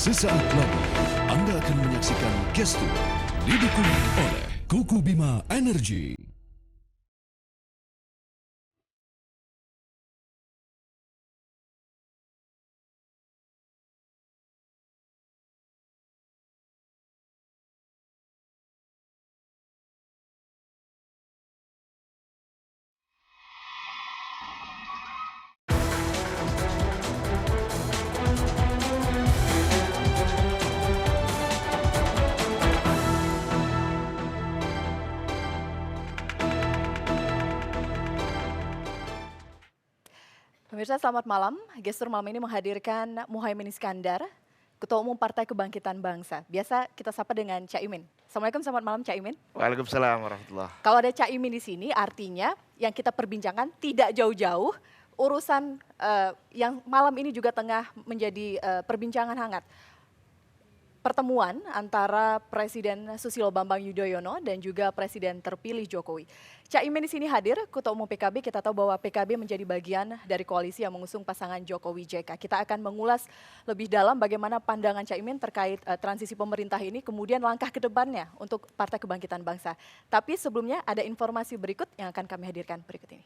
Sesaat lagi Anda akan menyaksikan Gestur didukung oleh Kuku Bima Energy. Pemirsa selamat malam, Gestur malam ini menghadirkan Muhaimin Iskandar, Ketua Umum Partai Kebangkitan Bangsa. Biasa kita sapa dengan Caimin. Assalamualaikum, selamat malam Caimin. Waalaikumsalam warahmatullahi. Kalau ada Caimin di sini artinya yang kita perbincangkan tidak jauh-jauh, urusan yang malam ini juga tengah menjadi perbincangan hangat. Pertemuan antara Presiden Susilo Bambang Yudhoyono dan juga Presiden terpilih Jokowi. Caimin di sini hadir, Ketua Umum PKB. Kita tahu bahwa PKB menjadi bagian dari koalisi yang mengusung pasangan Jokowi JK. Kita akan mengulas lebih dalam bagaimana pandangan Caimin terkait transisi pemerintah ini, kemudian langkah ke depannya untuk Partai Kebangkitan Bangsa. Tapi sebelumnya ada informasi berikut yang akan kami hadirkan berikut ini.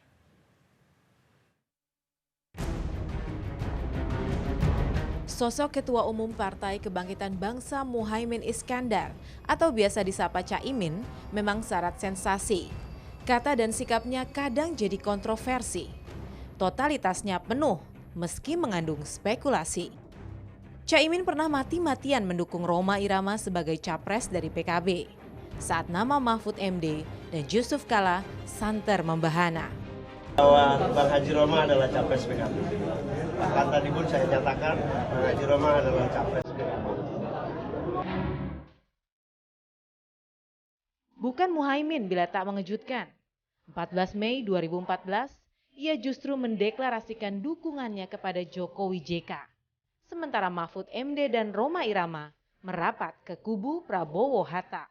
Sosok Ketua Umum Partai Kebangkitan Bangsa Muhaimin Iskandar atau biasa disapa Caimin memang syarat sensasi. Kata dan sikapnya kadang jadi kontroversi. Totalitasnya penuh meski mengandung spekulasi. Caimin pernah mati-matian mendukung Rhoma Irama sebagai capres dari PKB saat nama Mahfud MD dan Yusuf Kala santer membahana. Bahwa Bang Haji Rhoma adalah capres PKB. Bahkan tadi pun saya nyatakan Bang Haji Rhoma adalah capres PKB. Bukan Muhaimin bila tak mengejutkan. 14 Mei 2014, ia justru mendeklarasikan dukungannya kepada Jokowi JK. Sementara Mahfud MD dan Rhoma Irama merapat ke kubu Prabowo Hatta.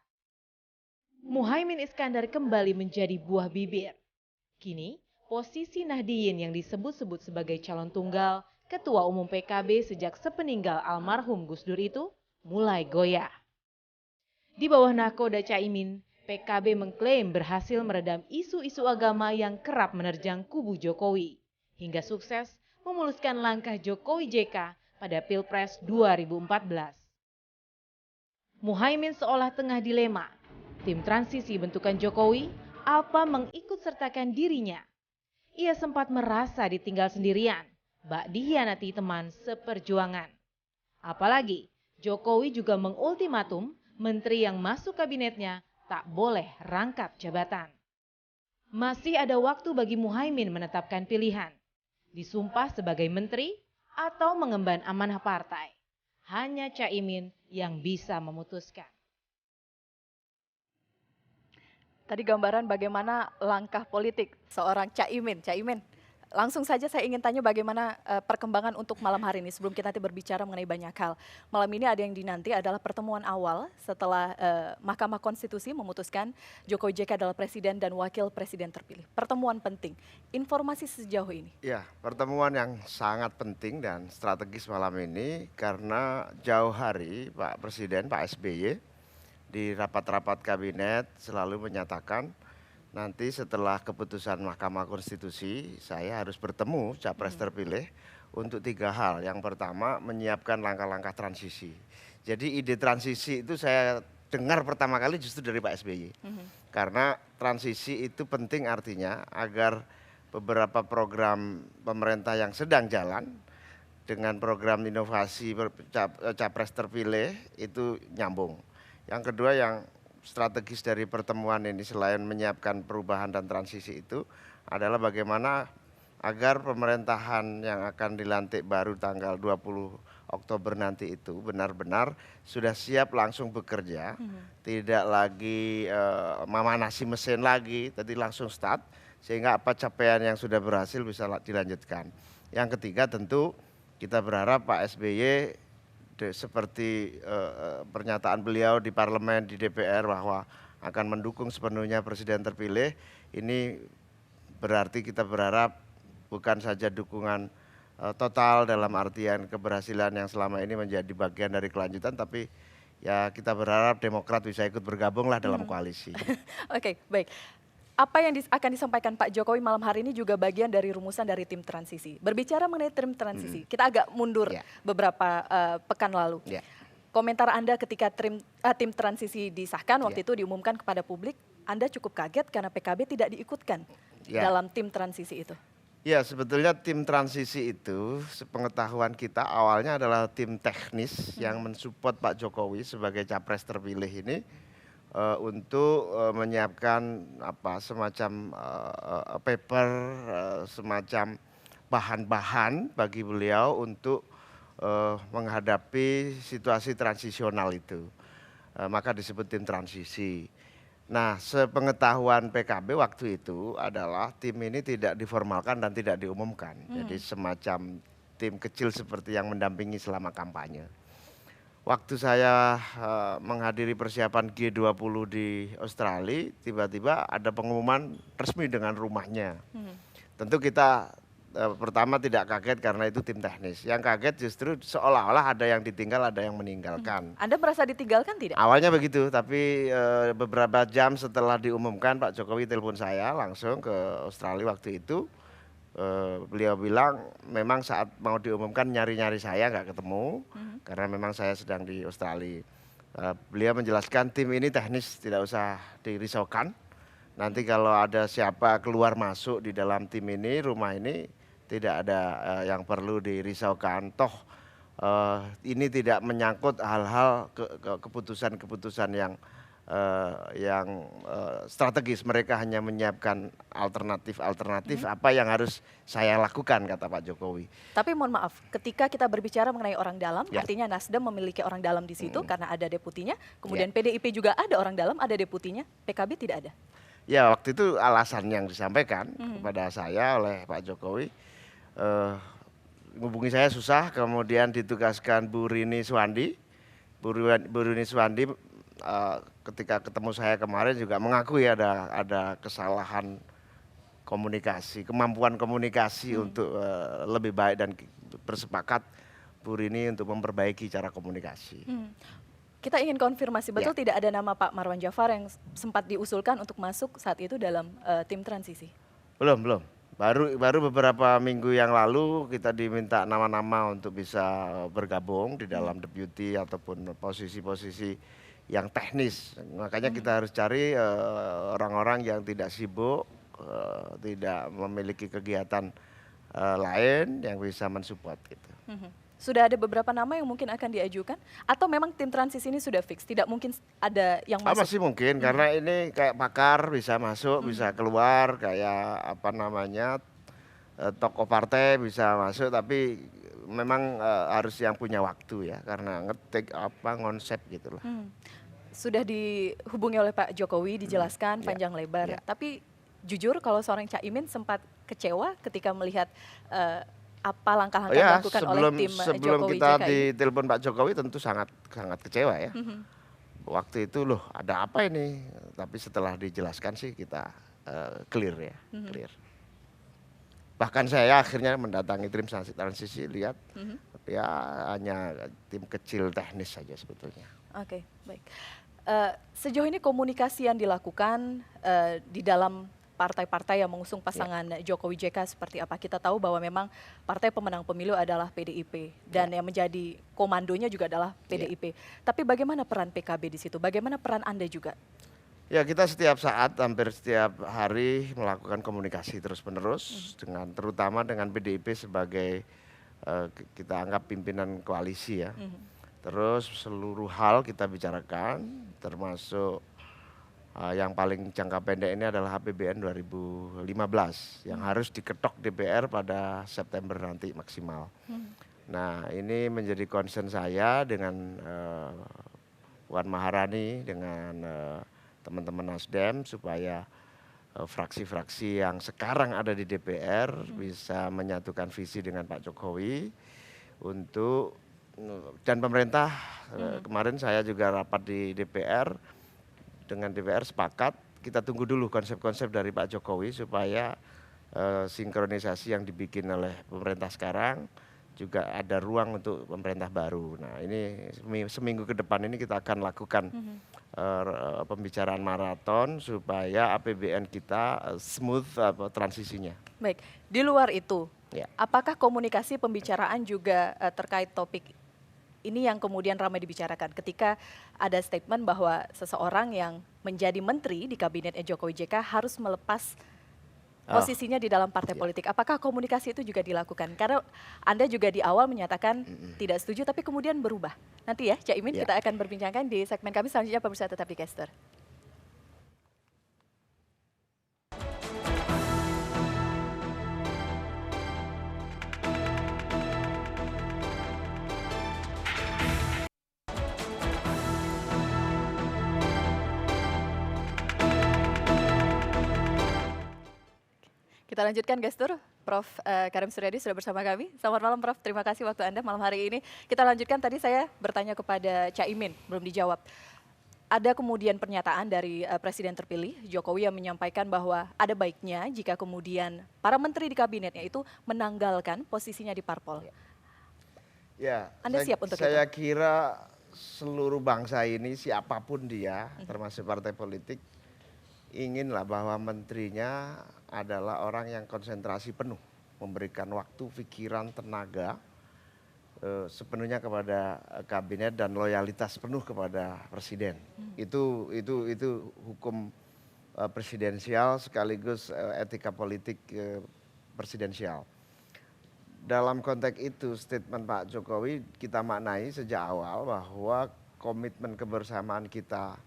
Muhaimin Iskandar kembali menjadi buah bibir. Kini, posisi Nahdien yang disebut-sebut sebagai calon tunggal Ketua Umum PKB sejak sepeninggal almarhum Gus Dur itu mulai goyah. Di bawah nakoda Caimin, PKB mengklaim berhasil meredam isu-isu agama yang kerap menerjang kubu Jokowi, hingga sukses memuluskan langkah Jokowi JK pada Pilpres 2014. Muhaimin seolah tengah dilema. Tim transisi bentukan Jokowi, apa mengikutsertakan dirinya? Ia sempat merasa ditinggal sendirian, bak dikhianati teman seperjuangan. Apalagi Jokowi juga mengultimatum menteri yang masuk kabinetnya tak boleh rangkap jabatan. Masih ada waktu bagi Muhaimin menetapkan pilihan, disumpah sebagai menteri atau mengemban amanah partai. Hanya Caimin yang bisa memutuskan. Tadi gambaran bagaimana langkah politik seorang Caimin. Caimin, langsung saja saya ingin tanya bagaimana perkembangan untuk malam hari ini sebelum kita nanti berbicara mengenai banyak hal. Malam ini ada yang dinanti adalah pertemuan awal setelah Mahkamah Konstitusi memutuskan Jokowi JK adalah presiden dan wakil presiden terpilih. Pertemuan penting. Informasi sejauh ini. Ya, pertemuan yang sangat penting dan strategis malam ini karena jauh hari Pak Presiden, Pak SBY, di rapat-rapat kabinet selalu menyatakan nanti setelah keputusan Mahkamah Konstitusi saya harus bertemu capres terpilih untuk 3 hal. Yang pertama menyiapkan langkah-langkah transisi. Jadi ide transisi itu saya dengar pertama kali justru dari Pak SBY. Karena transisi itu penting artinya agar beberapa program pemerintah yang sedang jalan dengan program inovasi capres terpilih itu nyambung. Yang kedua yang strategis dari pertemuan ini selain menyiapkan perubahan dan transisi itu adalah bagaimana agar pemerintahan yang akan dilantik baru tanggal 20 Oktober nanti itu benar-benar sudah siap langsung bekerja, tidak lagi memanasi mesin lagi, tadi langsung start, sehingga apa capaian yang sudah berhasil bisa dilanjutkan. Yang ketiga tentu kita berharap Pak SBY seperti pernyataan beliau di parlemen, di DPR bahwa akan mendukung sepenuhnya presiden terpilih, ini berarti kita berharap bukan saja dukungan total dalam artian keberhasilan yang selama ini menjadi bagian dari kelanjutan, tapi ya kita berharap Demokrat bisa ikut bergabung lah dalam koalisi. Oke, baik. Apa yang akan disampaikan Pak Jokowi malam hari ini juga bagian dari rumusan dari tim transisi. Berbicara mengenai tim transisi, kita agak mundur beberapa pekan lalu. Komentar Anda ketika tim transisi disahkan waktu itu diumumkan kepada publik, Anda cukup kaget karena PKB tidak diikutkan dalam tim transisi itu. Ya, sebetulnya tim transisi itu sepengetahuan kita awalnya adalah tim teknis yang mensupport Pak Jokowi sebagai capres terpilih ini untuk menyiapkan semacam paper, semacam bahan-bahan bagi beliau untuk menghadapi situasi transisional itu. Maka disebut tim transisi. Nah, sepengetahuan PKB waktu itu adalah tim ini tidak diformalkan dan tidak diumumkan. Jadi semacam tim kecil seperti yang mendampingi selama kampanye. Waktu saya menghadiri persiapan G20 di Australia, tiba-tiba ada pengumuman resmi dengan rumahnya. Tentu kita pertama tidak kaget karena itu tim teknis. Yang kaget justru seolah-olah ada yang ditinggal, ada yang meninggalkan. Anda merasa ditinggalkan tidak? Awalnya begitu, tapi beberapa jam setelah diumumkan Pak Jokowi telepon saya langsung ke Australia waktu itu. Beliau bilang memang saat mau diumumkan nyari-nyari saya nggak ketemu karena memang saya sedang di Australia. Beliau menjelaskan tim ini teknis tidak usah dirisaukan. Nanti kalau ada siapa keluar masuk di dalam tim ini, rumah ini tidak ada yang perlu dirisaukan. Toh ini tidak menyangkut hal-hal keputusan-keputusan yang strategis. Mereka hanya menyiapkan alternatif apa yang harus saya lakukan, kata Pak Jokowi. Tapi mohon maaf, ketika kita berbicara mengenai orang dalam, artinya Nasdem memiliki orang dalam di situ karena ada deputinya, kemudian PDIP juga ada orang dalam, ada deputinya, PKB tidak ada. Ya, waktu itu alasan yang disampaikan kepada saya oleh Pak Jokowi, hubungi saya susah, kemudian ditugaskan Bu Rini Suwandi. Bu Rini Suwandi ketika ketemu saya kemarin juga mengakui ada kesalahan komunikasi, kemampuan komunikasi untuk lebih baik, dan bersepakat Bu Rini untuk memperbaiki cara komunikasi. Kita ingin konfirmasi, betul tidak ada nama Pak Marwan Jafar yang sempat diusulkan untuk masuk saat itu dalam tim transisi? Belum. Baru beberapa minggu yang lalu kita diminta nama-nama untuk bisa bergabung di dalam deputi ataupun posisi-posisi yang teknis. Makanya kita harus cari orang-orang yang tidak sibuk, tidak memiliki kegiatan lain yang bisa mensupport gitu. Sudah ada beberapa nama yang mungkin akan diajukan, atau memang tim transisi ini sudah fix, tidak mungkin ada yang masuk? Masih mungkin, karena ini kayak pakar, bisa masuk, bisa keluar, kayak tokoh partai bisa masuk, tapi memang harus yang punya waktu ya, karena ngetik konsep gitu lah. Sudah dihubungi oleh Pak Jokowi, dijelaskan panjang lebar, tapi jujur kalau seorang Caimin sempat kecewa ketika melihat apa langkah-langkah yang dilakukan oleh tim Jokowi. Sebelum kita ditelepon Pak Jokowi tentu sangat kecewa ya. Waktu itu loh ada apa ini, tapi setelah dijelaskan sih kita clear ya, clear. Bahkan saya akhirnya mendatangi tim transisi, lihat ya hanya tim kecil teknis saja sebetulnya. Oke, baik. Sejauh ini komunikasi yang dilakukan di dalam partai-partai yang mengusung pasangan Jokowi JK seperti apa? Kita tahu bahwa memang partai pemenang pemilu adalah PDIP dan yang menjadi komandonya juga adalah PDIP. Tapi bagaimana peran PKB di situ? Bagaimana peran Anda juga? Ya, kita setiap saat, hampir setiap hari melakukan komunikasi terus-menerus dengan terutama dengan PDIP sebagai kita anggap pimpinan koalisi ya. Terus seluruh hal kita bicarakan, termasuk yang paling jangka pendek ini adalah APBN 2015 yang harus diketok DPR pada September nanti maksimal. Nah, ini menjadi concern saya dengan Puan Maharani, dengan teman-teman Nasdem, supaya fraksi-fraksi yang sekarang ada di DPR bisa menyatukan visi dengan Pak Jokowi untuk, dan pemerintah. Kemarin saya juga rapat di DPR, dengan DPR sepakat kita tunggu dulu konsep-konsep dari Pak Jokowi supaya sinkronisasi yang dibikin oleh pemerintah sekarang, juga ada ruang untuk pemerintah baru. Nah ini seminggu ke depan ini kita akan lakukan pembicaraan maraton supaya APBN kita smooth transisinya. Baik, di luar itu, Ya. apakah komunikasi pembicaraan juga terkait topik ini yang kemudian ramai dibicarakan ketika ada statement bahwa seseorang yang menjadi menteri di kabinetnya Jokowi JK harus melepas posisinya di dalam partai politik. Apakah komunikasi itu juga dilakukan? Karena Anda juga di awal menyatakan tidak setuju tapi kemudian berubah. Nanti ya Cak Imin kita akan berbincangkan di segmen kami selanjutnya, pemirsa tetap di Caster. Kita lanjutkan gestur, Prof. Karim Suryadi sudah bersama kami. Selamat malam Prof, terima kasih waktu Anda malam hari ini. Kita lanjutkan, tadi saya bertanya kepada Cak Imin, belum dijawab. Ada kemudian pernyataan dari Presiden terpilih Jokowi yang menyampaikan bahwa ada baiknya jika kemudian para menteri di kabinetnya itu menanggalkan posisinya di parpol. Ya, Anda siap untuk saya itu? kira seluruh bangsa ini siapapun dia, termasuk partai politik, inginlah bahwa menterinya adalah orang yang konsentrasi penuh, memberikan waktu, pikiran, tenaga sepenuhnya kepada kabinet dan loyalitas penuh kepada presiden. Itu hukum presidensial sekaligus etika politik presidensial. Dalam konteks itu statement Pak Jokowi kita maknai sejak awal bahwa komitmen kebersamaan kita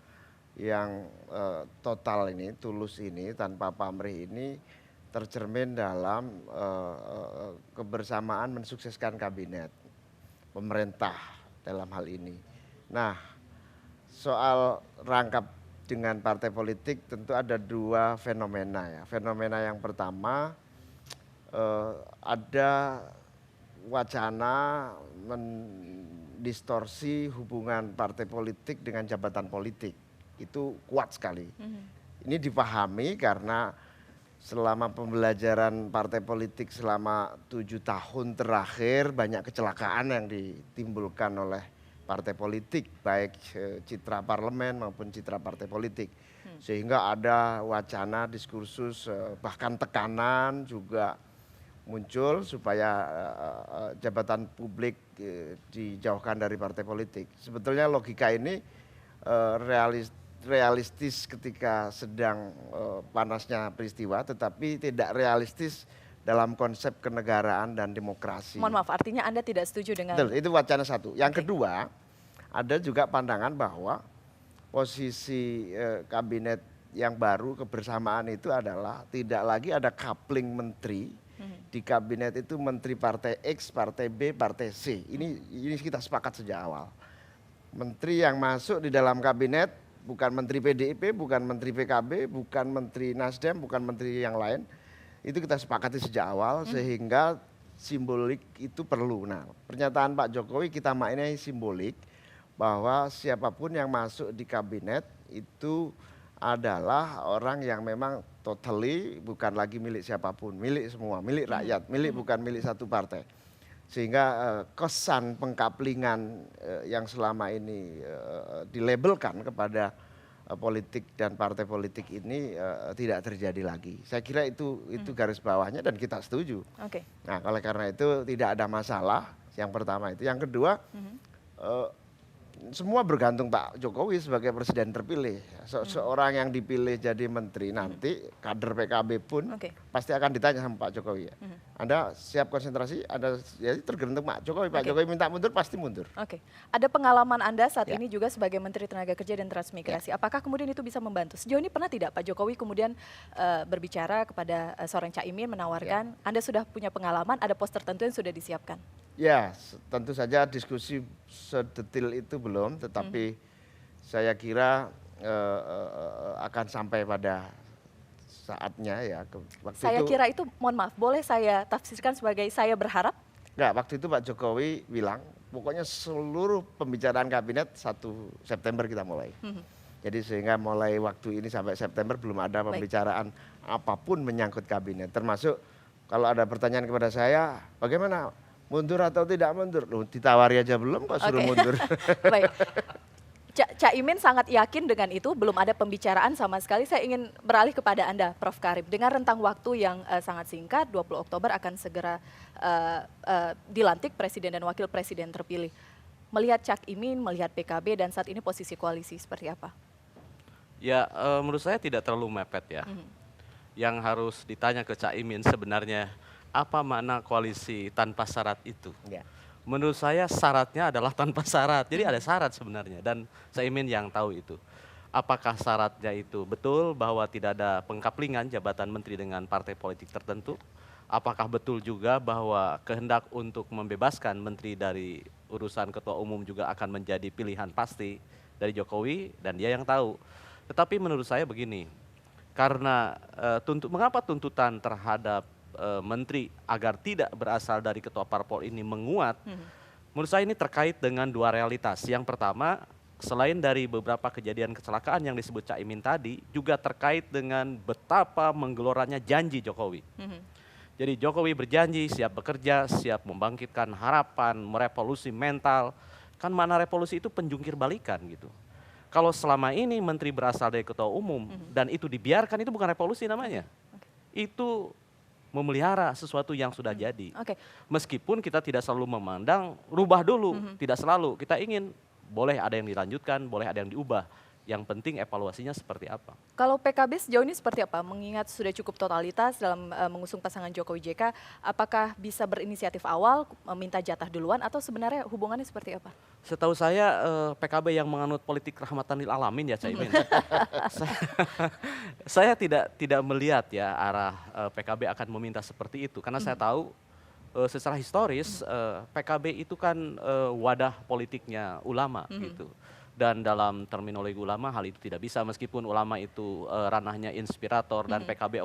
yang total ini, tulus ini, tanpa pamrih ini tercermin dalam kebersamaan mensukseskan kabinet, pemerintah dalam hal ini. Nah, soal rangkap dengan partai politik tentu ada dua fenomena ya. Fenomena yang pertama ada wacana mendistorsi hubungan partai politik dengan jabatan politik. Itu kuat sekali. Ini dipahami karena selama pembelajaran partai politik selama 7 tahun terakhir banyak kecelakaan yang ditimbulkan oleh partai politik, baik citra parlemen maupun citra partai politik. Sehingga ada wacana, diskursus, bahkan tekanan juga muncul supaya jabatan publik dijauhkan dari partai politik. Sebetulnya logika ini realistis ketika sedang panasnya peristiwa, tetapi tidak realistis dalam konsep kenegaraan dan demokrasi. Mohon maaf, artinya Anda tidak setuju dengan... Betul, itu wacana satu. Yang kedua, ada juga pandangan bahwa posisi kabinet yang baru kebersamaan itu adalah tidak lagi ada coupling menteri. Di kabinet itu menteri partai X, partai B, partai C. Ini kita sepakat sejak awal. Menteri yang masuk di dalam kabinet bukan menteri PDIP, bukan menteri PKB, bukan menteri Nasdem, bukan menteri yang lain. Itu kita sepakati sejak awal sehingga simbolik itu perlu. Nah, pernyataan Pak Jokowi kita maknai simbolik bahwa siapapun yang masuk di kabinet itu adalah orang yang memang totally bukan lagi milik siapapun, milik semua, milik rakyat, milik bukan milik satu partai. Sehingga kesan pengkaplingan yang selama ini dilabelkan kepada politik dan partai politik ini tidak terjadi lagi. Saya kira itu garis bawahnya dan kita setuju. Oke. Nah, oleh karena itu tidak ada masalah. Yang pertama itu. Yang kedua, semua bergantung Pak Jokowi sebagai presiden terpilih. Seorang yang dipilih jadi menteri nanti kader PKB pun pasti akan ditanya sama Pak Jokowi ya. Anda siap konsentrasi? Anda jadi tergantung Pak Jokowi. Pak Jokowi minta mundur pasti mundur. Oke. Ada pengalaman Anda saat ini juga sebagai Menteri Tenaga Kerja dan Transmigrasi. Apakah kemudian itu bisa membantu? Sejauh ini pernah tidak Pak Jokowi kemudian berbicara kepada seorang Cak Imin menawarkan, Anda sudah punya pengalaman, ada pos tertentu yang sudah disiapkan? Ya, tentu saja diskusi sedetil itu belum, tetapi saya kira akan sampai pada saatnya ya. Saya kira itu, mohon maaf, boleh saya tafsirkan sebagai saya berharap? Enggak, waktu itu Pak Jokowi bilang, pokoknya seluruh pembicaraan kabinet 1 September kita mulai. Jadi sehingga mulai waktu ini sampai September belum ada pembicaraan apapun menyangkut kabinet. Termasuk kalau ada pertanyaan kepada saya, bagaimana mundur atau tidak mundur? Loh, ditawari aja belum kok suruh mundur. Baik. Caimin sangat yakin dengan itu, belum ada pembicaraan sama sekali. Saya ingin beralih kepada Anda, Prof. Karim. Dengan rentang waktu yang sangat singkat, 20 Oktober akan segera dilantik Presiden dan Wakil Presiden terpilih. Melihat Cak Imin, melihat PKB, dan saat ini posisi koalisi seperti apa? Ya, menurut saya tidak terlalu mepet ya. Yang harus ditanya ke Cak Imin sebenarnya, apa makna koalisi tanpa syarat itu? Ya. Menurut saya syaratnya adalah tanpa syarat. Jadi ada syarat sebenarnya dan Cak Imin yang tahu itu. Apakah syaratnya itu betul bahwa tidak ada pengkaplingan jabatan menteri dengan partai politik tertentu? Apakah betul juga bahwa kehendak untuk membebaskan menteri dari urusan ketua umum juga akan menjadi pilihan pasti dari Jokowi dan dia yang tahu. Tetapi menurut saya begini, karena mengapa tuntutan terhadap menteri agar tidak berasal dari ketua parpol ini menguat, menurut saya ini terkait dengan dua realitas. Yang pertama, selain dari beberapa kejadian kecelakaan yang disebut Cak Imin tadi, juga terkait dengan betapa menggeloranya janji Jokowi. Jadi Jokowi berjanji siap bekerja, siap membangkitkan harapan, merevolusi mental. Kan mana revolusi itu penjungkir balikan gitu. Kalau selama ini menteri berasal dari ketua umum dan itu dibiarkan, itu bukan revolusi namanya. Itu memelihara sesuatu yang sudah jadi. Meskipun kita tidak selalu memandang rubah dulu, tidak selalu. Kita ingin boleh ada yang dilanjutkan, boleh ada yang diubah. Yang penting evaluasinya seperti apa. Kalau PKB sejauh ini seperti apa? Mengingat sudah cukup totalitas dalam mengusung pasangan Jokowi JK, apakah bisa berinisiatif awal, meminta jatah duluan, atau sebenarnya hubungannya seperti apa? Setahu saya PKB yang menganut politik rahmatan lil alamin ya Caimin. Saya tidak melihat ya arah PKB akan meminta seperti itu. Karena saya tahu secara historis PKB itu kan wadah politiknya ulama gitu. Dan dalam terminologi ulama hal itu tidak bisa, meskipun ulama itu ranahnya inspirator dan PKB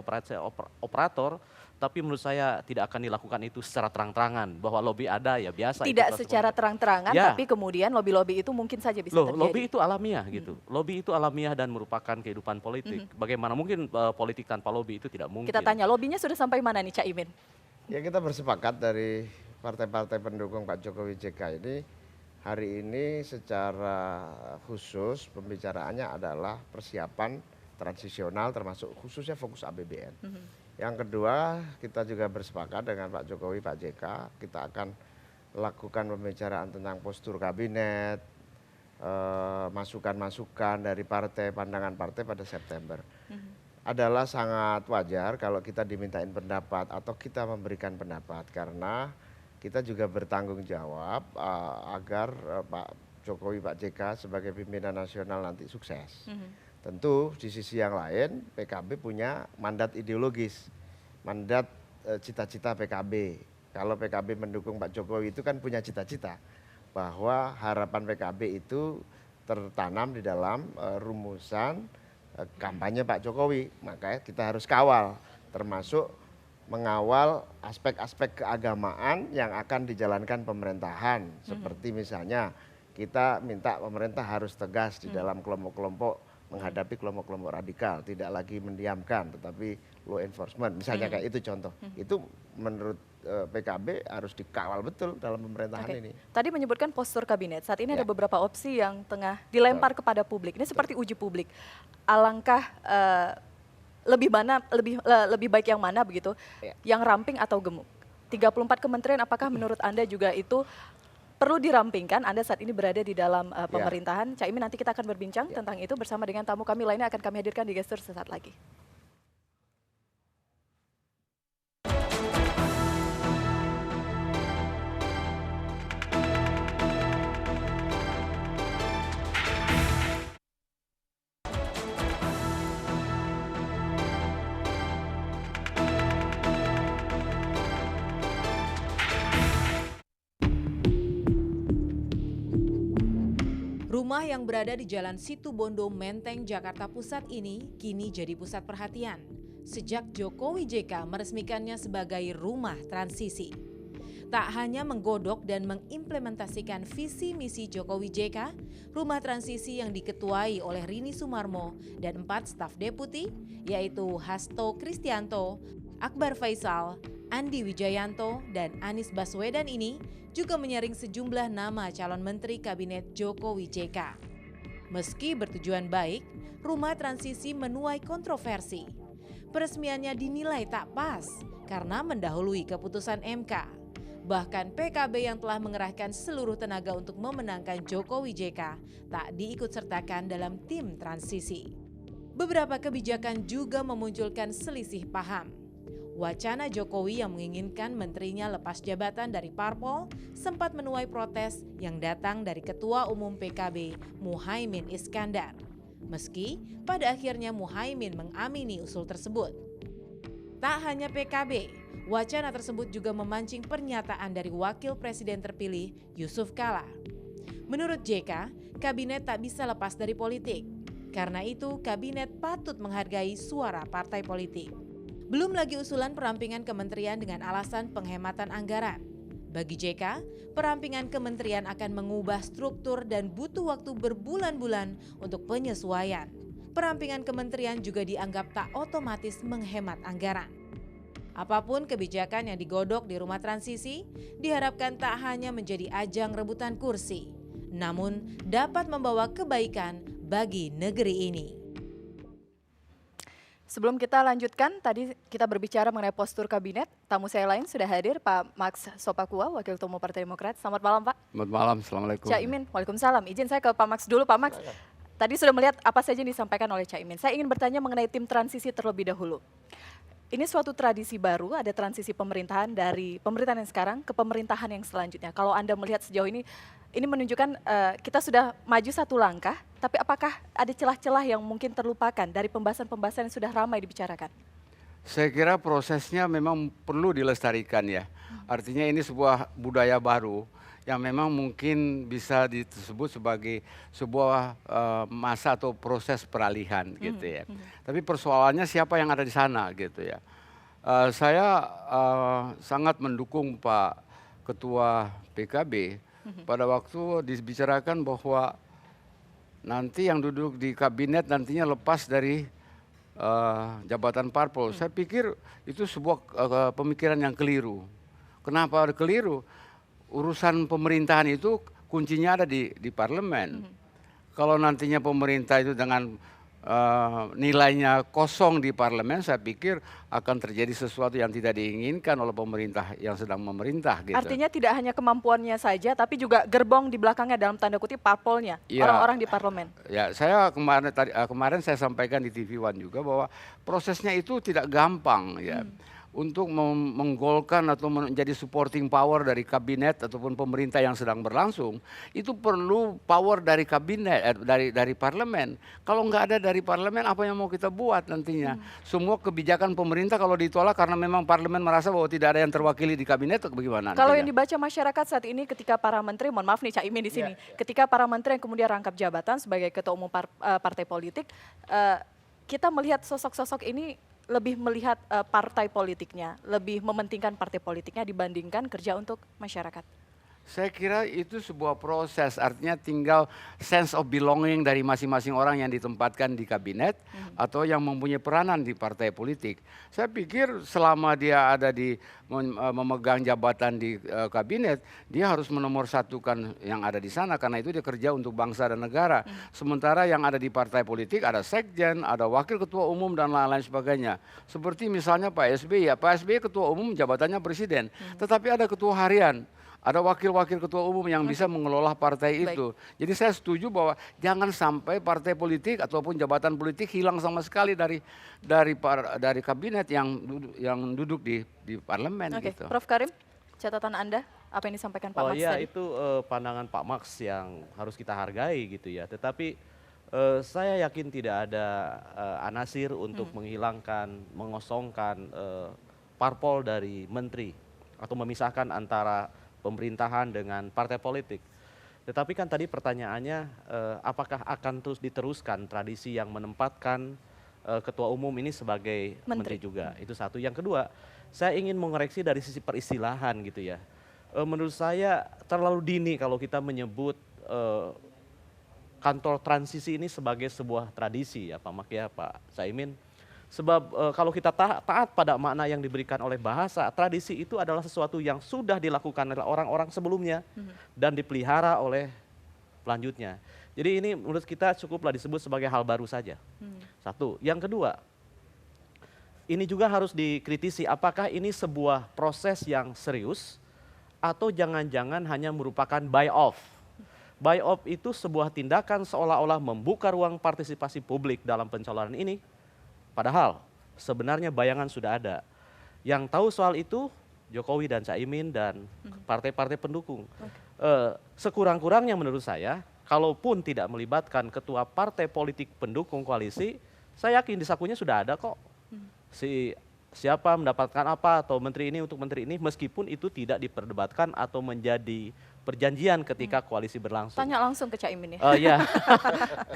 operator, tapi menurut saya tidak akan dilakukan itu secara terang-terangan, bahwa lobby ada ya biasa. Tidak secara terang-terangan, ya. Tapi kemudian lobby-lobby itu mungkin saja bisa terjadi. Lobby itu alamiah gitu, lobby itu alamiah dan merupakan kehidupan politik. Bagaimana mungkin politik tanpa lobby, itu tidak mungkin. Kita tanya, lobbynya sudah sampai mana nih Cak Imin? Ya, kita bersepakat dari partai-partai pendukung Pak Jokowi JK ini. Hari ini secara khusus pembicaraannya adalah persiapan transisional termasuk khususnya fokus APBN. Yang kedua, kita juga bersepakat dengan Pak Jokowi, Pak JK, kita akan lakukan pembicaraan tentang postur kabinet, masukan-masukan dari partai, pandangan partai pada September. Adalah sangat wajar kalau kita dimintain pendapat atau kita memberikan pendapat, karena kita juga bertanggung jawab agar Pak Jokowi, Pak JK sebagai pimpinan nasional nanti sukses. Tentu di sisi yang lain PKB punya mandat ideologis, mandat cita-cita PKB. Kalau PKB mendukung Pak Jokowi itu kan punya cita-cita bahwa harapan PKB itu tertanam di dalam rumusan kampanye Pak Jokowi. Makanya kita harus kawal, termasuk mengawal aspek-aspek keagamaan yang akan dijalankan pemerintahan. Seperti misalnya kita minta pemerintah harus tegas di dalam kelompok-kelompok menghadapi kelompok-kelompok radikal, tidak lagi mendiamkan tetapi law enforcement, misalnya kayak itu contoh. Itu menurut PKB harus dikawal betul dalam pemerintahan ini. Tadi menyebutkan postur kabinet, saat ini ada beberapa opsi yang tengah dilempar kepada publik. Ini seperti uji publik. Alangkah lebih baik yang mana begitu? Yang ramping atau gemuk? 34 kementerian, apakah menurut Anda juga itu perlu dirampingkan? Anda saat ini berada di dalam pemerintahan. Cak Imin, nanti kita akan berbincang tentang itu bersama dengan tamu kami lainnya, akan kami hadirkan di Gestur sesaat lagi. Rumah yang berada di Jalan Situbondo, Menteng, Jakarta Pusat ini kini jadi pusat perhatian sejak Jokowi JK meresmikannya sebagai rumah transisi. Tak hanya menggodok dan mengimplementasikan visi misi Jokowi JK, rumah transisi yang diketuai oleh Rini Sumarmo dan 4 staf deputi, yaitu Hasto Kristianto, Akbar Faisal, Andi Wijayanto, dan Anies Baswedan ini juga menyaring sejumlah nama calon menteri kabinet Jokowi JK. Meski bertujuan baik, rumah transisi menuai kontroversi. Peresmiannya dinilai tak pas karena mendahului keputusan MK. Bahkan PKB yang telah mengerahkan seluruh tenaga untuk memenangkan Jokowi JK tak diikutsertakan dalam tim transisi. Beberapa kebijakan juga memunculkan selisih paham. Wacana Jokowi yang menginginkan menterinya lepas jabatan dari parpol sempat menuai protes yang datang dari Ketua Umum PKB Muhaimin Iskandar. Meski pada akhirnya Muhaimin mengamini usul tersebut. Tak hanya PKB, wacana tersebut juga memancing pernyataan dari Wakil Presiden terpilih Yusuf Kala. Menurut JK, kabinet tak bisa lepas dari politik. Karena itu, kabinet patut menghargai suara partai politik. Belum lagi usulan perampingan kementerian dengan alasan penghematan anggaran. Bagi JK, perampingan kementerian akan mengubah struktur dan butuh waktu berbulan-bulan untuk penyesuaian. Perampingan kementerian juga dianggap tak otomatis menghemat anggaran. Apapun kebijakan yang digodok di rumah transisi, diharapkan tak hanya menjadi ajang rebutan kursi, namun dapat membawa kebaikan bagi negeri ini. Sebelum kita lanjutkan, tadi kita berbicara mengenai postur kabinet. Tamu saya lain sudah hadir, Pak Max Sopakua, Wakil Ketua Umum Partai Demokrat. Selamat malam, Pak. Selamat malam, Assalamualaikum. Caimin, Waalaikumsalam. Izin saya ke Pak Max dulu, Pak Max. Tadi sudah melihat apa saja yang disampaikan oleh Caimin. Saya ingin bertanya mengenai tim transisi terlebih dahulu. Ini suatu tradisi baru, ada transisi pemerintahan dari pemerintahan yang sekarang ke pemerintahan yang selanjutnya. Kalau Anda melihat sejauh ini menunjukkan kita sudah maju satu langkah, tapi apakah ada celah-celah yang mungkin terlupakan dari pembahasan-pembahasan yang sudah ramai dibicarakan? Saya kira prosesnya memang perlu dilestarikan ya. Artinya ini sebuah budaya baru yang memang mungkin bisa disebut sebagai sebuah masa atau proses peralihan gitu ya. Tapi persoalannya siapa yang ada di sana gitu ya. Saya sangat mendukung Pak Ketua PKB pada waktu dibicarakan bahwa nanti yang duduk di kabinet nantinya lepas dari jabatan parpol. Saya pikir itu sebuah pemikiran yang keliru. Kenapa keliru? Urusan pemerintahan itu kuncinya ada di parlemen. Kalau nantinya pemerintah itu dengan nilainya kosong di parlemen, saya pikir akan terjadi sesuatu yang tidak diinginkan oleh pemerintah yang sedang memerintah. Gitu. Artinya tidak hanya kemampuannya saja, tapi juga gerbong di belakangnya dalam tanda kutip parpolnya, orang-orang di parlemen. Ya, saya kemarin saya sampaikan di TV One juga bahwa prosesnya itu tidak gampang ya. Untuk menggolkan atau menjadi supporting power dari kabinet ataupun pemerintah yang sedang berlangsung, itu perlu power dari kabinet, dari parlemen. Kalau nggak ada dari parlemen, apa yang mau kita buat nantinya? Semua kebijakan pemerintah kalau ditolak karena memang parlemen merasa bahwa tidak ada yang terwakili di kabinet, atau bagaimana? Kalau yang dibaca masyarakat saat ini ketika para menteri, mohon maaf nih Caimin di sini, ketika para menteri yang kemudian rangkap jabatan sebagai ketua umum partai politik, kita melihat sosok-sosok ini lebih melihat partai politiknya, lebih mementingkan partai politiknya dibandingkan kerja untuk masyarakat. Saya kira itu sebuah proses, artinya tinggal sense of belonging dari masing-masing orang yang ditempatkan di kabinet atau yang mempunyai peranan di partai politik. Saya pikir selama dia ada di memegang jabatan di kabinet, dia harus menomorsatukan yang ada di sana karena itu dia kerja untuk bangsa dan negara. Sementara yang ada di partai politik ada sekjen, ada wakil ketua umum dan lain-lain sebagainya. Seperti misalnya Pak SBY, Pak SBY ketua umum jabatannya presiden, tetapi ada ketua harian. Ada wakil-wakil ketua umum yang bisa mengelola partai itu. Jadi saya setuju bahwa jangan sampai partai politik ataupun jabatan politik hilang sama sekali dari kabinet yang duduk di parlemen. Oke, gitu. Prof Karim, catatan Anda apa yang disampaikan Pak Max tadi? Itu pandangan Pak Max yang harus kita hargai gitu ya. Tetapi saya yakin tidak ada anasir untuk menghilangkan, mengosongkan parpol dari menteri atau memisahkan antara pemerintahan dengan partai politik. Tetapi kan tadi pertanyaannya apakah akan terus diteruskan tradisi yang menempatkan ketua umum ini sebagai menteri juga. Itu satu. Yang kedua, saya ingin mengoreksi dari sisi peristilahan gitu ya. menurut saya terlalu dini kalau kita menyebut kantor transisi ini sebagai sebuah tradisi ya Pak Mak ya Pak Caimin. Sebab kalau kita taat pada makna yang diberikan oleh bahasa, tradisi itu adalah sesuatu yang sudah dilakukan oleh orang-orang sebelumnya dan dipelihara oleh pelanjutnya. Jadi ini menurut kita cukuplah disebut sebagai hal baru saja. Satu. Yang kedua, ini juga harus dikritisi apakah ini sebuah proses yang serius atau jangan-jangan hanya merupakan buy off. Buy off itu sebuah tindakan seolah-olah membuka ruang partisipasi publik dalam pencalonan ini. Padahal sebenarnya bayangan sudah ada. Yang tahu soal itu Jokowi dan Caimin dan partai-partai pendukung. Sekurang-kurangnya menurut saya, kalaupun tidak melibatkan ketua partai politik pendukung koalisi, saya yakin di sakunya sudah ada kok. Siapa mendapatkan apa atau menteri ini untuk menteri ini, meskipun itu tidak diperdebatkan atau menjadi perjanjian ketika koalisi berlangsung. Tanya langsung ke Caimin ya. Ya,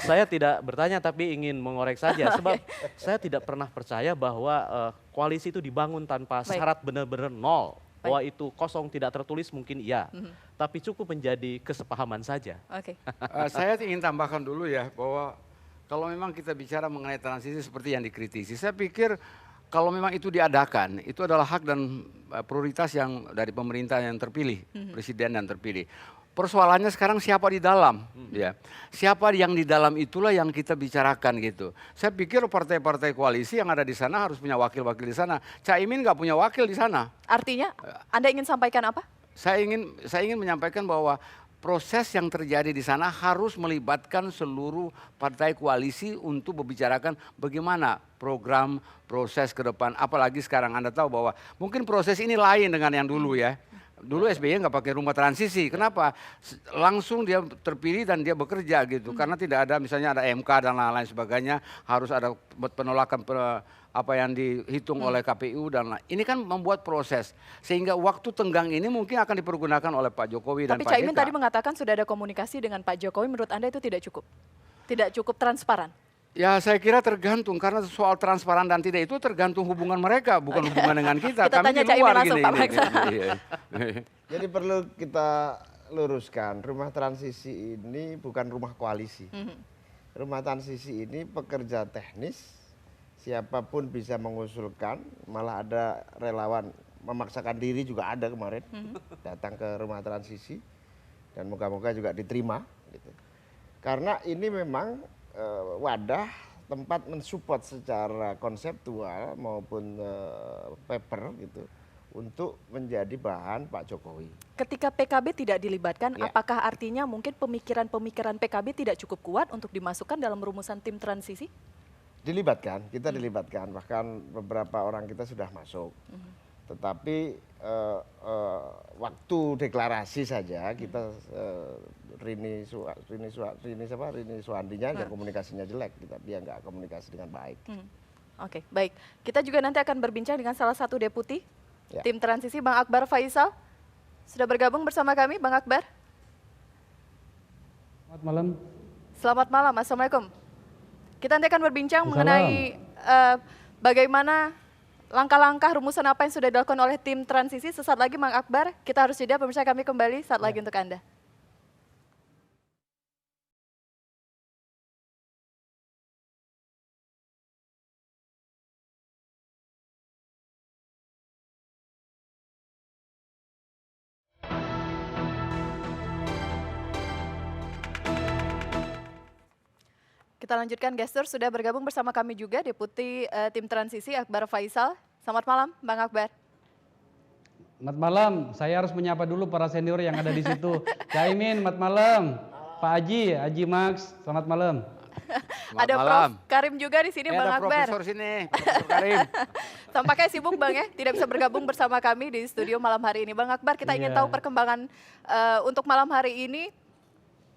saya tidak bertanya tapi ingin mengorek saja. Sebab saya tidak pernah percaya bahwa koalisi itu dibangun tanpa syarat benar-benar nol. Bahwa itu kosong tidak tertulis mungkin iya, tapi cukup menjadi kesepahaman saja. Saya ingin tambahkan dulu ya bahwa kalau memang kita bicara mengenai transisi seperti yang dikritisi, saya pikir kalau memang itu diadakan, itu adalah hak dan prioritas yang dari pemerintah yang terpilih, presiden yang terpilih. Persoalannya sekarang siapa di dalam, ya. Siapa yang di dalam itulah yang kita bicarakan gitu. Saya pikir partai-partai koalisi yang ada di sana harus punya wakil-wakil di sana. Caimin nggak punya wakil di sana. Artinya, Anda ingin sampaikan apa? Saya ingin menyampaikan bahwa proses yang terjadi di sana harus melibatkan seluruh partai koalisi untuk membicarakan bagaimana program proses ke depan. Apalagi sekarang Anda tahu bahwa mungkin proses ini lain dengan yang dulu ya. Dulu SBY nggak pakai rumah transisi. Kenapa? Langsung dia terpilih dan dia bekerja gitu. Karena tidak ada misalnya ada MK dan lain-lain sebagainya. Harus ada penolakan apa yang dihitung oleh KPU dan ini kan membuat proses. Sehingga waktu tenggang ini mungkin akan dipergunakan oleh Pak Jokowi dan Pak JK. Tapi Caimin tadi mengatakan sudah ada komunikasi dengan Pak Jokowi. Menurut Anda itu tidak cukup? Tidak cukup transparan? Ya saya kira tergantung karena soal transparan dan tidak itu tergantung hubungan mereka bukan hubungan dengan kita. Kita tanya Caimin langsung Pak Meksa. Jadi perlu kita luruskan, rumah transisi ini bukan rumah koalisi. Rumah transisi ini pekerja teknis, siapapun bisa mengusulkan, malah ada relawan memaksakan diri juga ada kemarin datang ke rumah transisi dan moga-moga juga diterima. Gitu. Karena ini memang wadah tempat mensupport secara konseptual maupun paper gitu untuk menjadi bahan Pak Jokowi. Ketika PKB tidak dilibatkan, apakah artinya mungkin pemikiran-pemikiran PKB tidak cukup kuat untuk dimasukkan dalam rumusan tim transisi? Dilibatkan, kita dilibatkan, bahkan beberapa orang kita sudah masuk. Tetapi waktu deklarasi saja kita Rini Suhandinya yang komunikasinya jelek, dia nggak komunikasi dengan baik. Oke, baik. Kita juga nanti akan berbincang dengan salah satu deputi tim transisi, Bang Akbar Faisal. Sudah bergabung bersama kami, Bang Akbar. Selamat malam. Selamat malam, Assalamualaikum. Kita nanti akan berbincang mengenai bagaimana langkah-langkah rumusan apa yang sudah dilakukan oleh tim transisi. Sesaat lagi, Bang Akbar, kita harus jeda, pemirsa kami kembali saat lagi untuk Anda. Kita lanjutkan gestur, sudah bergabung bersama kami juga Deputi Tim Transisi Akbar Faisal. Selamat malam, Bang Akbar. Selamat malam, saya harus menyapa dulu para senior yang ada di situ. Caimin, selamat malam. Pak Haji Max, selamat malam. Ada Prof Karim juga di sini, Bang ada Akbar. Profesor sini, Profesor Karim. Tampaknya sibuk Bang ya, tidak bisa bergabung bersama kami di studio malam hari ini. Bang Akbar, kita ingin tahu perkembangan untuk malam hari ini.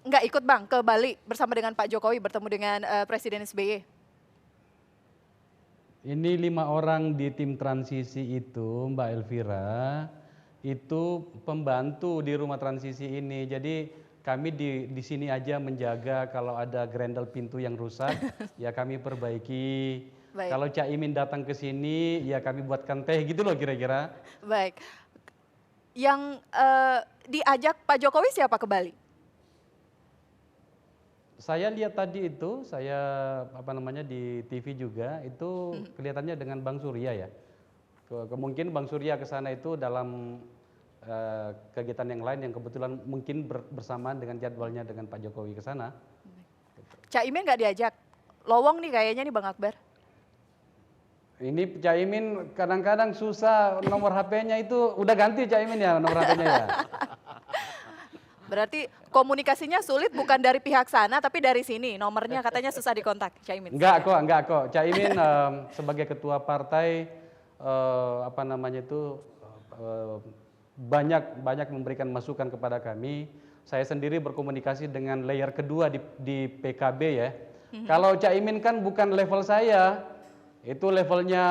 Nggak ikut Bang ke Bali bersama dengan Pak Jokowi bertemu dengan Presiden SBY. Ini 5 orang di tim transisi itu, Mbak Elvira, itu pembantu di rumah transisi ini. Jadi kami di sini aja menjaga kalau ada grendel pintu yang rusak, ya kami perbaiki. Baik. Kalau Caimin datang ke sini, ya kami buatkan teh gitu loh kira-kira. Baik. Yang diajak Pak Jokowi siapa ke Bali? Saya lihat tadi itu, saya di TV juga, itu kelihatannya dengan Bang Surya ya. Kemungkinan Bang Surya ke sana itu dalam kegiatan yang lain yang kebetulan mungkin bersamaan dengan jadwalnya dengan Pak Jokowi ke sana. Caimin nggak diajak? Lowong nih kayaknya nih Bang Akbar. Ini Caimin kadang-kadang susah nomor HP-nya itu, udah ganti Caimin ya nomor HP-nya ya. Berarti komunikasinya sulit bukan dari pihak sana tapi dari sini. Nomornya katanya susah dikontak Caimin. Enggak kok. Caimin sebagai ketua partai banyak memberikan masukan kepada kami. Saya sendiri berkomunikasi dengan layer kedua di PKB ya. Kalau Caimin kan bukan level saya. Itu levelnya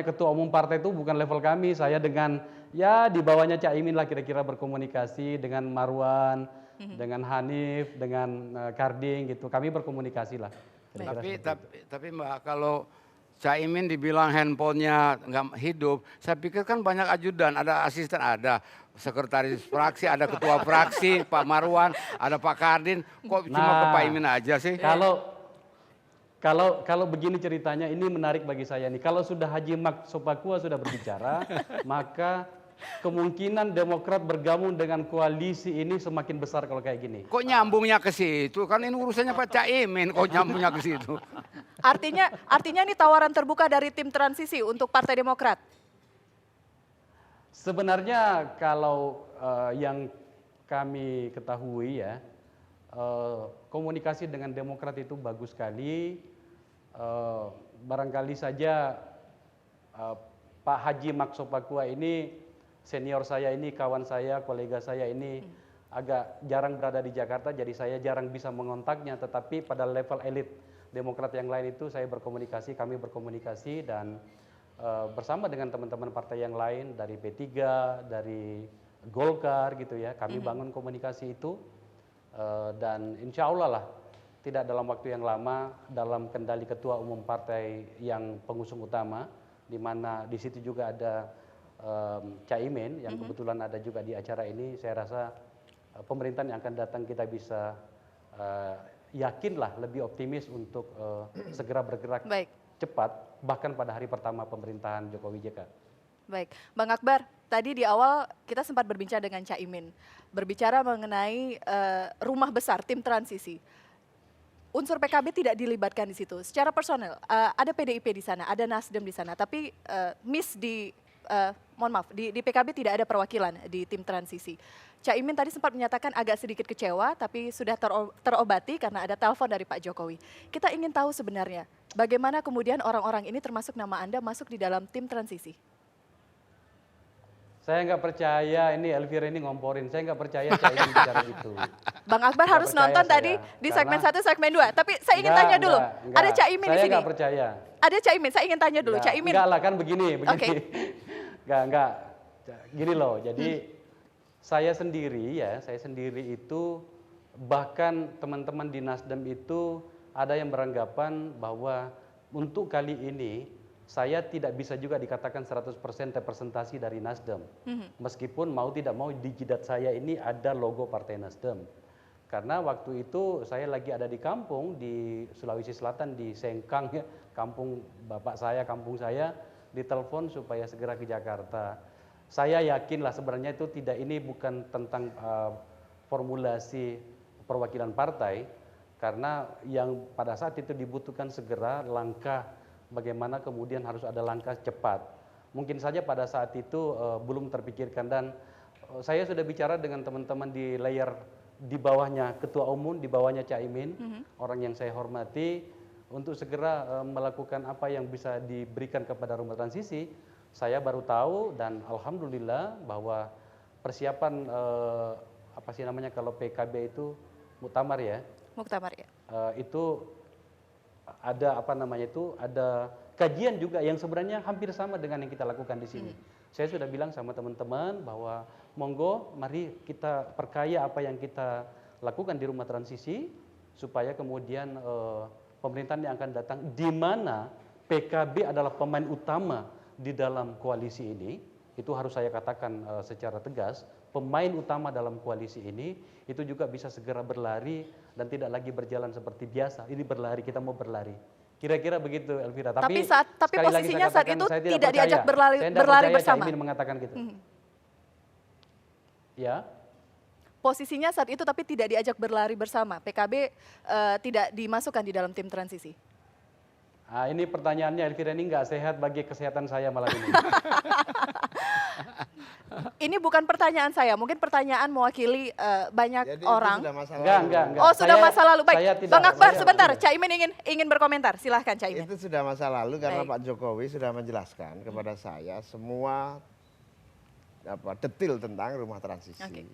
ketua umum partai itu bukan level kami. Saya dengan ya di bawahnya Caimin lah kira-kira berkomunikasi dengan Marwan, dengan Hanif, dengan Karding gitu. Kami berkomunikasi lah. Tapi Mbak, kalau Caimin dibilang handphonenya nggak hidup, saya pikir kan banyak ajudan, ada asisten, ada sekretaris fraksi, ada ketua fraksi, Pak Marwan, ada Pak Kardin, kok cuma ke Pak Imin aja sih? Kalau begini ceritanya, ini menarik bagi saya nih. Kalau sudah Haji Mak Sopakua sudah berbicara, maka kemungkinan Demokrat bergabung dengan koalisi ini semakin besar kalau kayak gini. Kok nyambungnya ke situ? Kan ini urusannya Pak Caimin, kok nyambungnya ke situ? Artinya ini tawaran terbuka dari tim transisi untuk Partai Demokrat. Sebenarnya kalau yang kami ketahui ya, komunikasi dengan Demokrat itu bagus sekali. Barangkali saja Pak Haji Mak Sopakua ini senior saya ini, kawan saya, kolega saya ini agak jarang berada di Jakarta, jadi saya jarang bisa mengontaknya. Tetapi pada level elit Demokrat yang lain itu saya berkomunikasi, kami berkomunikasi dan bersama dengan teman-teman partai yang lain dari P3, dari Golkar gitu ya, kami bangun komunikasi itu dan insya Allah lah tidak dalam waktu yang lama dalam kendali ketua umum partai yang pengusung utama, di mana di situ juga ada Caimin yang kebetulan ada juga di acara ini. Saya rasa pemerintahan yang akan datang kita bisa yakinlah lebih optimis untuk segera bergerak cepat bahkan pada hari pertama pemerintahan Jokowi JK. Baik, Bang Akbar, tadi di awal kita sempat berbincang dengan Caimin, berbicara mengenai rumah besar tim transisi. Unsur PKB tidak dilibatkan di situ. Secara personal, ada PDIP di sana, ada Nasdem di sana, tapi di PKB tidak ada perwakilan di tim transisi. Caimin tadi sempat menyatakan agak sedikit kecewa, tapi sudah terobati karena ada telepon dari Pak Jokowi. Kita ingin tahu sebenarnya, bagaimana kemudian orang-orang ini termasuk nama Anda masuk di dalam tim transisi? Saya nggak percaya, ini Elvira ini ngomporin, saya nggak percaya Caimin bicara itu. Bang Akbar harus nonton tadi di segmen 1, segmen 2. Tapi saya ingin tanya dulu, ada Caimin di sini? Saya nggak percaya. Ada Caimin, saya ingin tanya dulu. Caimin. Enggak lah, kan begini. Okay. Enggak. Gini loh, jadi saya sendiri itu bahkan teman-teman di Nasdem itu ada yang beranggapan bahwa untuk kali ini saya tidak bisa juga dikatakan 100% representasi dari Nasdem. Meskipun mau tidak mau di jidat saya ini ada logo Partai Nasdem. Karena waktu itu saya lagi ada di kampung di Sulawesi Selatan di Sengkang ya, kampung bapak saya, kampung saya, ditelepon supaya segera ke Jakarta. Saya yakinlah sebenarnya itu ini bukan tentang formulasi perwakilan partai, karena yang pada saat itu dibutuhkan segera langkah bagaimana kemudian harus ada langkah cepat. Mungkin saja pada saat itu belum terpikirkan dan saya sudah bicara dengan teman-teman di layer di bawahnya Ketua Umum, di bawahnya Caimin, orang yang saya hormati, untuk segera melakukan apa yang bisa diberikan kepada rumah transisi. Saya baru tahu dan alhamdulillah bahwa persiapan kalau PKB itu muktamar ya. Muktamar ya. Itu ada ada kajian juga yang sebenarnya hampir sama dengan yang kita lakukan di sini. Saya sudah bilang sama teman-teman bahwa monggo mari kita perkaya apa yang kita lakukan di rumah transisi supaya kemudian pemerintahan yang akan datang di mana PKB adalah pemain utama di dalam koalisi ini, itu harus saya katakan secara tegas, pemain utama dalam koalisi ini itu juga bisa segera berlari dan tidak lagi berjalan seperti biasa. Ini berlari, kita mau berlari. Kira-kira begitu, Elvira. Tapi sekali lagi posisinya saya saat katakan, itu saya tidak percaya. diajak Saya tidak berlari percaya bersama. Caimin mengatakan gitu. Ya. Posisinya saat itu tapi tidak diajak berlari bersama. PKB tidak dimasukkan di dalam tim transisi. Nah, ini pertanyaannya Elvira, ini nggak sehat bagi kesehatan saya malam ini. Ini bukan pertanyaan saya, mungkin pertanyaan mewakili banyak Jadi orang. itu sudah masalah. Enggak. Oh, sudah masa lalu. Baik, saya tidak- Bang Akbar saya- sebentar, Caimin ingin berkomentar. Silahkan Caimin. Itu sudah masa lalu karena Baik. Pak Jokowi sudah menjelaskan kepada saya semua detil tentang rumah transisi. Oke.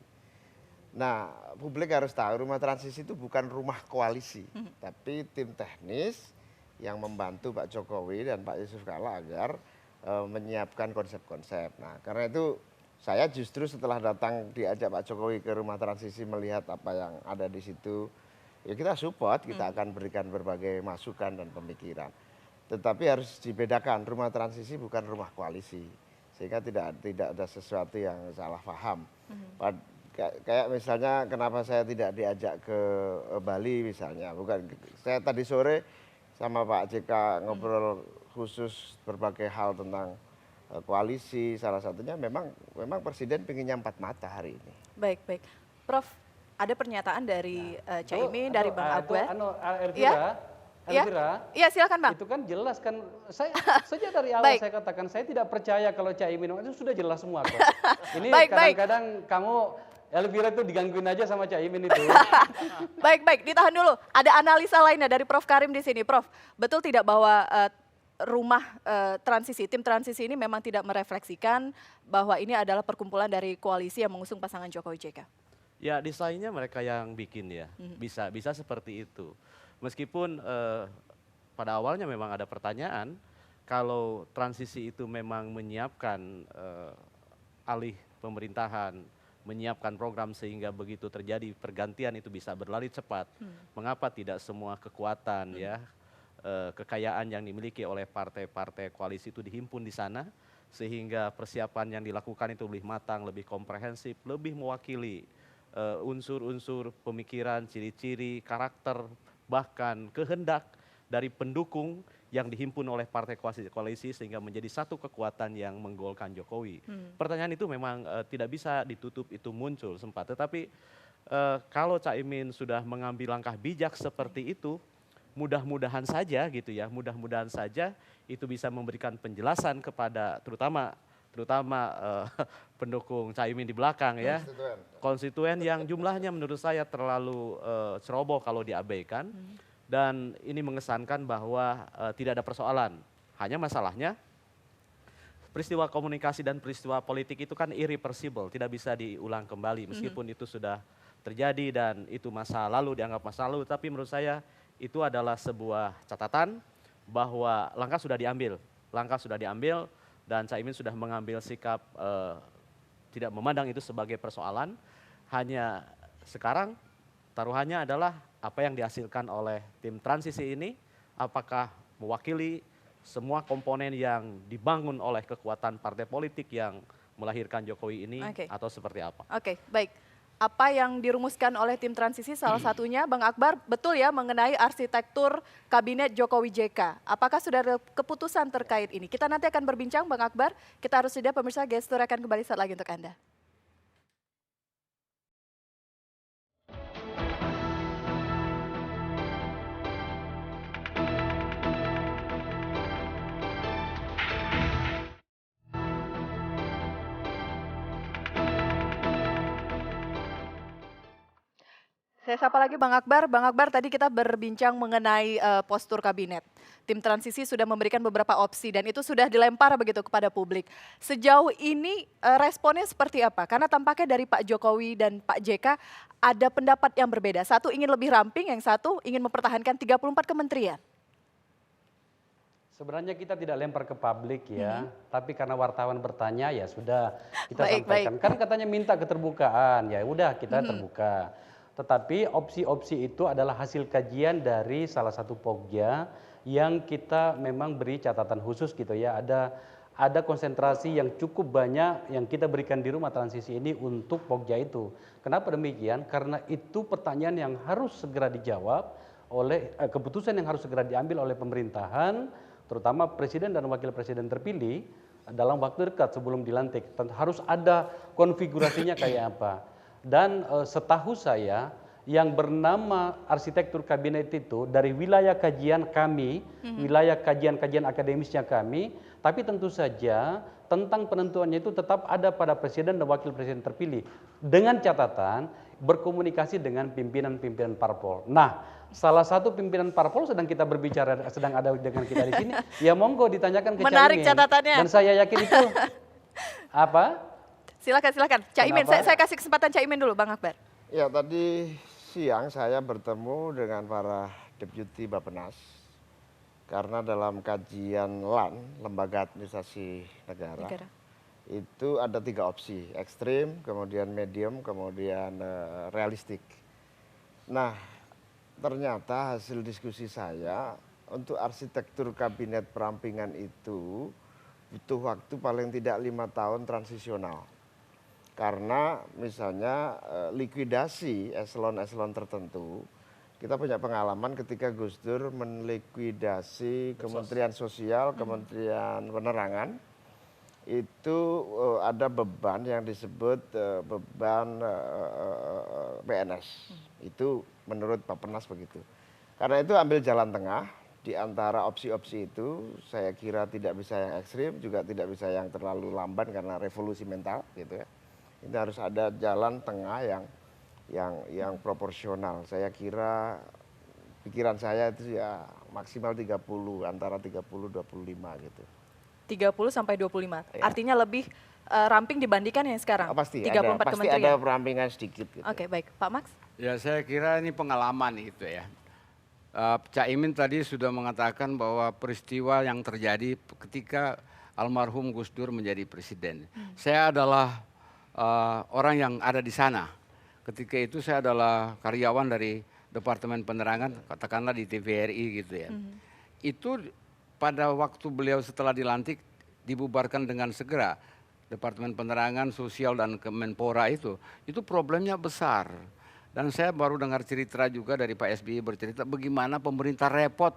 Nah, publik harus tahu rumah transisi itu bukan rumah koalisi, tapi tim teknis yang membantu Pak Jokowi dan Pak Yusuf Kalla agar menyiapkan konsep-konsep. Nah, karena itu saya justru setelah datang diajak Pak Jokowi ke rumah transisi melihat apa yang ada di situ, ya kita support, kita akan berikan berbagai masukan dan pemikiran. Tetapi harus dibedakan, rumah transisi bukan rumah koalisi, sehingga tidak ada sesuatu yang salah paham. Kayak misalnya kenapa saya tidak diajak ke Bali misalnya, bukan, saya tadi sore sama Pak JK ngobrol khusus berbagai hal tentang koalisi, salah satunya memang Presiden pinginnya 4 mata hari ini. Baik. Prof, ada pernyataan dari Caimin, dari Bang Akbar. Elvira, Iya, silakan Bang. itu kan jelas kan, saya sejak dari awal Baik. saya katakan saya tidak percaya kalau Caimin itu sudah jelas semua kok. Ini Baik. kadang-kadang kamu Elvira itu digangguin aja sama Caimin itu. Baik, ditahan dulu. Ada analisa lainnya dari Prof Karim di sini. Prof, betul tidak bahwa tim transisi ini memang tidak merefleksikan bahwa ini adalah perkumpulan dari koalisi yang mengusung pasangan Jokowi JK? Ya desainnya mereka yang bikin ya, bisa seperti itu. Meskipun pada awalnya memang ada pertanyaan, kalau transisi itu memang menyiapkan alih pemerintahan, menyiapkan program sehingga begitu terjadi pergantian itu bisa berlari cepat. Mengapa tidak semua kekuatan ya, kekayaan yang dimiliki oleh partai-partai koalisi itu dihimpun di sana, sehingga persiapan yang dilakukan itu lebih matang, lebih komprehensif, lebih mewakili unsur-unsur pemikiran, ciri-ciri, karakter, bahkan kehendak dari pendukung yang dihimpun oleh partai koalisi sehingga menjadi satu kekuatan yang menggolkan Jokowi. Pertanyaan itu memang tidak bisa ditutup, itu muncul sempat. Tetapi kalau Caimin sudah mengambil langkah bijak seperti itu, mudah-mudahan saja gitu ya, mudah-mudahan saja itu bisa memberikan penjelasan kepada terutama pendukung Caimin di belakang ya, konstituen yang jumlahnya menurut saya terlalu ceroboh kalau diabaikan. Dan ini mengesankan bahwa tidak ada persoalan. Hanya masalahnya peristiwa komunikasi dan peristiwa politik itu kan irreversible, tidak bisa diulang kembali meskipun itu sudah terjadi dan itu masa lalu, dianggap masa lalu. Tapi menurut saya itu adalah sebuah catatan bahwa langkah sudah diambil dan Caimin sudah mengambil sikap tidak memandang itu sebagai persoalan. Hanya sekarang taruhannya adalah apa yang dihasilkan oleh tim transisi ini, apakah mewakili semua komponen yang dibangun oleh kekuatan partai politik yang melahirkan Jokowi ini atau seperti apa? Oke, baik. Apa yang dirumuskan oleh tim transisi salah satunya, Bang Akbar, betul ya mengenai arsitektur kabinet Jokowi JK. Apakah sudah ada keputusan terkait ini? Kita nanti akan berbincang, Bang Akbar. Kita harus sudah pemirsa, Gestur akan kembali saat lagi untuk Anda. Saya sapa lagi Bang Akbar. Bang Akbar, tadi kita berbincang mengenai postur kabinet. Tim transisi sudah memberikan beberapa opsi dan itu sudah dilempar begitu kepada publik. Sejauh ini responnya seperti apa? Karena tampaknya dari Pak Jokowi dan Pak JK ada pendapat yang berbeda. Satu ingin lebih ramping, yang satu ingin mempertahankan 34 kementerian. Sebenarnya kita tidak lempar ke publik ya, tapi karena wartawan bertanya ya sudah kita Baik, sampaikan. Kan katanya minta keterbukaan, ya udah kita terbuka. Tetapi opsi-opsi itu adalah hasil kajian dari salah satu pogja yang kita memang beri catatan khusus gitu ya. ada konsentrasi yang cukup banyak yang kita berikan di rumah transisi ini untuk Pokja itu. Kenapa demikian? Karena itu pertanyaan yang harus segera dijawab oleh keputusan yang harus segera diambil oleh pemerintahan, terutama presiden dan wakil presiden terpilih dalam waktu dekat sebelum dilantik. Harus ada konfigurasinya kayak apa. Dan setahu saya yang bernama arsitektur kabinet itu dari wilayah kajian kami, wilayah kajian-kajian akademisnya kami, tapi tentu saja tentang penentuannya itu tetap ada pada presiden dan wakil presiden terpilih dengan catatan berkomunikasi dengan pimpinan-pimpinan parpol. Nah, salah satu pimpinan parpol sedang kita berbicara, sedang ada dengan kita di sini, ya monggo ditanyakan ke Menarik Caimin. catatannya. Dan saya yakin itu apa? Silakan. Caimin, saya kasih kesempatan Caimin dulu, Bang Akbar. Ya, tadi siang saya bertemu dengan para deputi Bappenas karena dalam kajian LAN, Lembaga Administrasi Negara, itu ada 3 opsi, ekstrim, kemudian medium, kemudian realistik. Nah, ternyata hasil diskusi saya untuk arsitektur kabinet perampingan itu butuh waktu paling tidak 5 tahun transisional. Karena misalnya likuidasi eselon-eselon tertentu, kita punya pengalaman ketika Gus Dur melikuidasi Kementerian Sosial, Kementerian Penerangan, itu ada beban yang disebut beban PNS. Itu menurut Bappenas begitu. Karena itu ambil jalan tengah di antara opsi-opsi itu, saya kira tidak bisa yang ekstrim, juga tidak bisa yang terlalu lamban karena revolusi mental gitu ya. Ini harus ada jalan tengah yang proporsional. Saya kira pikiran saya itu ya maksimal 30, antara 30-25 gitu. 30 sampai 25. Ya. Artinya lebih ramping dibandingkan yang sekarang. Pasti 34 pasti kementerian. ada perampingan sedikit gitu. Oke, baik. Pak Max? Ya, saya kira ini pengalaman itu ya. Caimin tadi sudah mengatakan bahwa peristiwa yang terjadi ketika almarhum Gus Dur menjadi presiden. Saya adalah orang yang ada di sana. Ketika itu saya adalah karyawan dari Departemen Penerangan, katakanlah di TVRI gitu ya. Itu pada waktu beliau setelah dilantik dibubarkan dengan segera. Departemen Penerangan, Sosial dan Kemenpora itu problemnya besar. Dan saya baru dengar cerita juga dari Pak SBY bercerita bagaimana pemerintah repot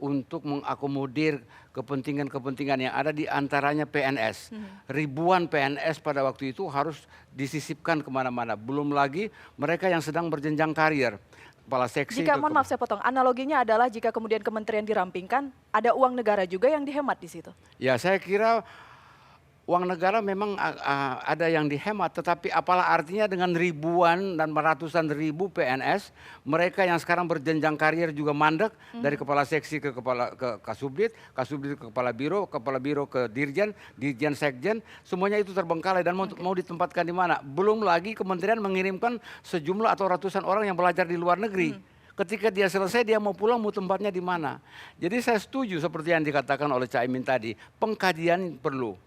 untuk mengakomodir kepentingan-kepentingan yang ada di antaranya PNS. Ribuan PNS pada waktu itu harus disisipkan kemana-mana. Belum lagi mereka yang sedang berjenjang karir. Kepala seksi. Jika, mohon maaf saya potong, analoginya adalah jika kemudian kementerian dirampingkan, ada uang negara juga yang dihemat di situ. Ya, saya kira uang negara memang ada yang dihemat, tetapi apalah artinya dengan ribuan dan ratusan ribu PNS, mereka yang sekarang berjenjang karir juga mandek, dari kepala seksi ke Kasubdit, Kasubdit ke kepala biro ke dirjen, dirjen sekjen, semuanya itu terbengkalai dan mau ditempatkan di mana? Belum lagi kementerian mengirimkan sejumlah atau ratusan orang yang belajar di luar negeri. Ketika dia selesai, dia mau pulang, mau tempatnya di mana? Jadi saya setuju seperti yang dikatakan oleh Caimin tadi, pengkajian perlu.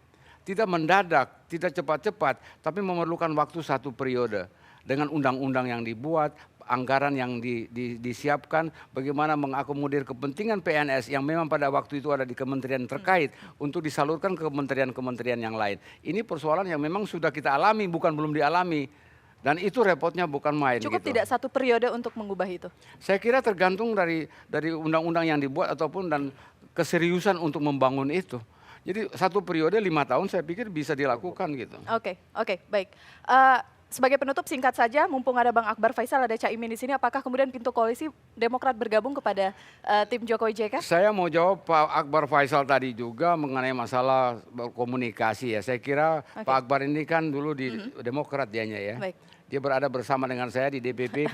Tidak mendadak, tidak cepat-cepat, tapi memerlukan waktu 1 periode. Dengan undang-undang yang dibuat, anggaran yang disiapkan, bagaimana mengakomodir kepentingan PNS yang memang pada waktu itu ada di kementerian terkait untuk disalurkan ke kementerian-kementerian yang lain. Ini persoalan yang memang sudah kita alami, bukan belum dialami. Dan itu repotnya bukan main. Cukup gitu. tidak 1 periode untuk mengubah itu? Saya kira tergantung dari undang-undang yang dibuat ataupun dan keseriusan untuk membangun itu. Jadi 1 periode 5 tahun saya pikir bisa dilakukan gitu. Oke, baik. Sebagai penutup singkat saja, mumpung ada Bang Akbar Faisal, ada Caimin di sini, apakah kemudian pintu koalisi Demokrat bergabung kepada tim Jokowi JK? Saya mau jawab Pak Akbar Faisal tadi juga mengenai masalah komunikasi ya. Saya kira Pak Akbar ini kan dulu di Demokrat dianya ya. Baik. Dia berada bersama dengan saya di DPP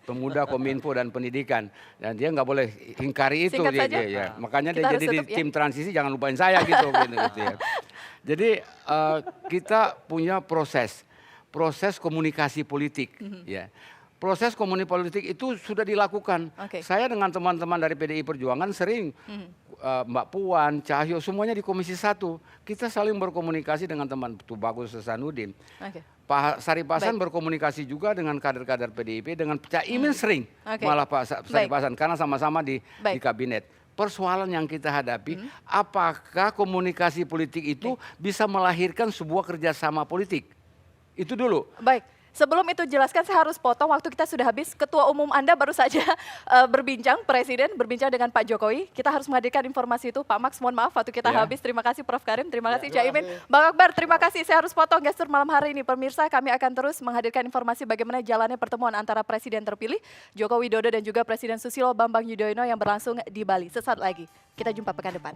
Pemuda Kominfo dan Pendidikan. Dan dia nggak boleh ingkari itu. Singkat saja. Ya. Makanya Kita dia jadi di tim transisi, jangan lupain saya gitu. gitu ya. Jadi kita punya proses komunikasi politik. Ya. Proses komunikasi politik itu sudah dilakukan. Saya dengan teman-teman dari PDI Perjuangan sering, Mbak Puan, Cahyo, semuanya di Komisi 1. Kita saling berkomunikasi dengan teman Tubagus Hasanuddin. Pak Sarip Hasan berkomunikasi juga dengan kader-kader PDIP, dengan Caimin sering malah Pak Sarip Hasan karena sama-sama di kabinet. persoalan yang kita hadapi, apakah komunikasi politik itu bisa melahirkan sebuah kerjasama politik? Itu dulu. Baik, sebelum itu jelaskan saya harus potong, waktu kita sudah habis. Ketua Umum Anda baru saja berbincang, Presiden berbincang dengan Pak Jokowi. Kita harus menghadirkan informasi itu. Pak Max, mohon maaf waktu kita habis. Terima kasih Prof. Karim, terima kasih Cak Imin. Bang Akbar, terima kasih. Saya harus potong gestur malam hari ini. Pemirsa, kami akan terus menghadirkan informasi bagaimana jalannya pertemuan antara Presiden terpilih Joko Widodo dan juga Presiden Susilo Bambang Yudhoyono yang berlangsung di Bali. Sesaat lagi, kita jumpa pekan depan.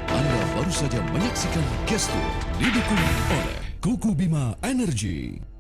Anda baru saja menyaksikan Gestur didukung oleh Kuku Bima Energy.